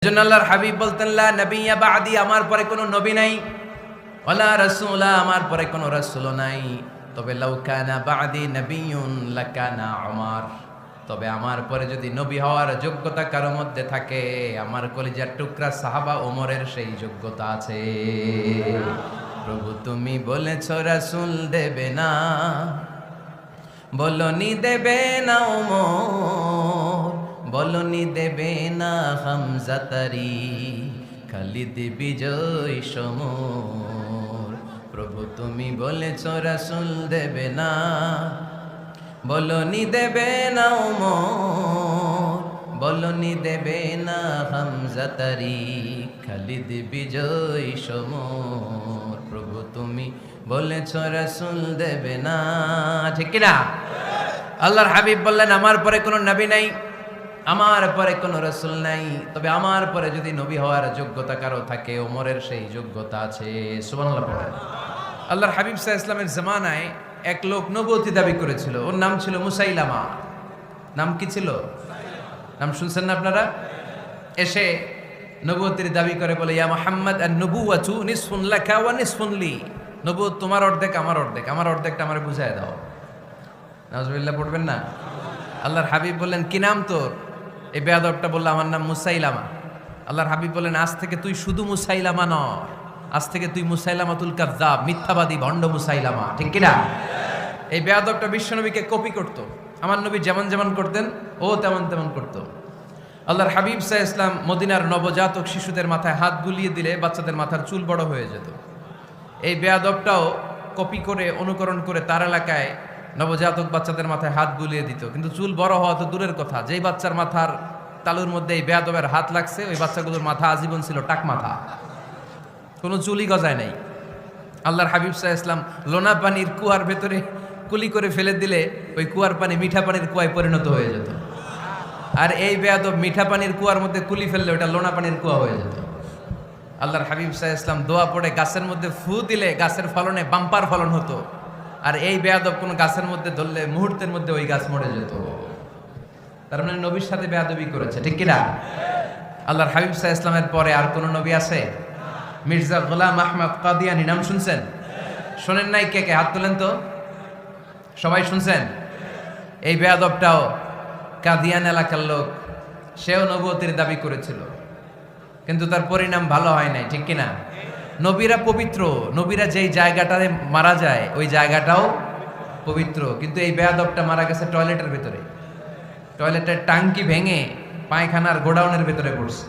এজন্য আল্লাহর হাবিব বলতেন লা নবিয়্যা বা'দি, আমার পরে কোনো নবী নাই, ওয়ালা রাসূলা, আমার পরে কোনো রাসূলও নাই। তবে লাউ কানা বা'দি নবিয়্যুন লাকানা উমর, তবে আমার পরে যদি নবী হওয়ার যোগ্যতা কারো মধ্যে থাকে, আমার কলিজার টুকরা সাহাবা ওমরের সেই যোগ্যতা আছে। প্রভু তুমি বলেছো রাসূল দেবে না, বলনি দেবে না ওমর, বলনি দেবে না হামজা তারি, খালিদ বিজয় সমর। প্রভু তুমি বলেছো রাসূল দেবে না, বলনি দেবে না ওমর, বলনি দেবে না হামজা তারি, খালিদ বিজয় সমর। প্রভু তুমি বলেছো রাসূল দেবে না, ঠিক কিনা? আল্লাহর হাবিব বললেন আমার পরে কোনো নবী নাই, আমার পরে কোনো রাসূল নাই, তবে আমার পরে যদি নবী হওয়ার যোগ্যতা কারো থাকে, ওমরের সেই যোগ্যতা আছে। সুবহানাল্লাহ পড়েন। আল্লাহর হাবিব সাল্লাল্লাহু আলাইহি ওয়াসাল্লামের জামানায় এক লোক নবুয়তি দাবি করেছিল, ওর নাম ছিল মুসাইলামা। নাম কি ছিল? নাম শুনছেন না আপনারা? এসে নবুয়তির দাবি করে বলে, ইয়া মুহাম্মদ আন-নবুওয়াতু নিসফুন লাকা ওয়া নিসফুন লি, নবুয়ত তোমার অর্ধেক আমার অর্ধেক, আমার অর্ধেকটা আমারে বুঝায় দাও। নাউজুবিল্লাহ পড়বেন না? আল্লাহর হাবিব বললেন কি নাম তোর? এই বেয়াদবটা বলল আমার নাম মুসাইলামা। আল্লাহর হাবিব বললেন আজ থেকে তুই শুধু মুসাইলামা নয়, আজ থেকে তুই মুসাইলামাতুল কাযযাব, মিথ্যাবাদী ভণ্ড মুসাইলামা, ঠিক কিনা? এই বেয়াদবটা বিশ্বনবীকে কপি করত, আমার নবী যেমন যেমন করতেন ও তেমন তেমন করত। আল্লাহর হাবিব সাল্লাল্লাহু আলাইহি ওয়াসাল্লাম মদিনার নবজাতক শিশুদের মাথায় হাত বুলিয়ে দিলে বাচ্চাদের মাথার চুল বড় হয়ে যেত। এই বেয়াদবটাও কপি করে অনুকরণ করে তার এলাকায় নবজাতক বাচ্চাদের মাথায় হাত বুলিয়ে দিত, কিন্তু চুল বড় হওয়া তো দূরের কথা, যেই বাচ্চার মাথার তালুর মধ্যে এই বেয়াদবের হাত লাগছে ওই বাচ্চাগুলোর মাথা আজীবন ছিল টাক মাথা, কোনো চুলই গজায় নাই। আল্লাহর হাবিব সাল্লাল্লাহু আলাইহি ওয়াসাল্লাম লোনা পানির কুয়ার ভেতরে কুলি করে ফেলে দিলে ওই কুয়ার পানি মিঠা পানির কুয়ায় পরিণত হয়ে যেত, আর এই বেয়াদব মিঠা পানির কুয়ার মধ্যে কুলি ফেললে ওটা লোনা পানির কুয়া হয়ে যেত। আল্লাহর হাবিব সাল্লাল্লাহু আলাইহি ওয়াসাল্লাম দোয়া পড়ে গাছের মধ্যে ফু দিলে গাছের ফলনে বাম্পার ফলন হতো, আর এই বেয়াদব কোন গাছের মধ্যে ধরলে মুহূর্তের মধ্যে ওই গাছ মরে যেত। তার মানে নবীর সাথে বেয়াদবি করেছে, ঠিক কিনা? আল্লাহর হাবিব সাল্লাল্লাহু আলাইহি ওয়াসাল্লামের পরে আর কোন নবী আছে? মির্জা গোলাম আহমদ কাদিয়ানী নাম শুনছেন? শোনেন নাই? কে কে হাত তোলেন তো? সবাই শুনছেন? এই বেয়াদবটাও কাদিয়ান এলাকার লোক, সেও নবুয়তির দাবি করেছিল, কিন্তু তার পরিণাম ভালো হয় নাই, ঠিক কিনা? নবীরা পবিত্র, নবীরা যেই জায়গাটাতে মারা যায় ওই জায়গাটাও পবিত্র, কিন্তু এই বেয়াদবটা মারা গেছে টয়লেটের ভেতরে, টয়লেটের টাঙ্কি ভেঙে পায়খানার গোডাউনের ভেতরে পড়ছে।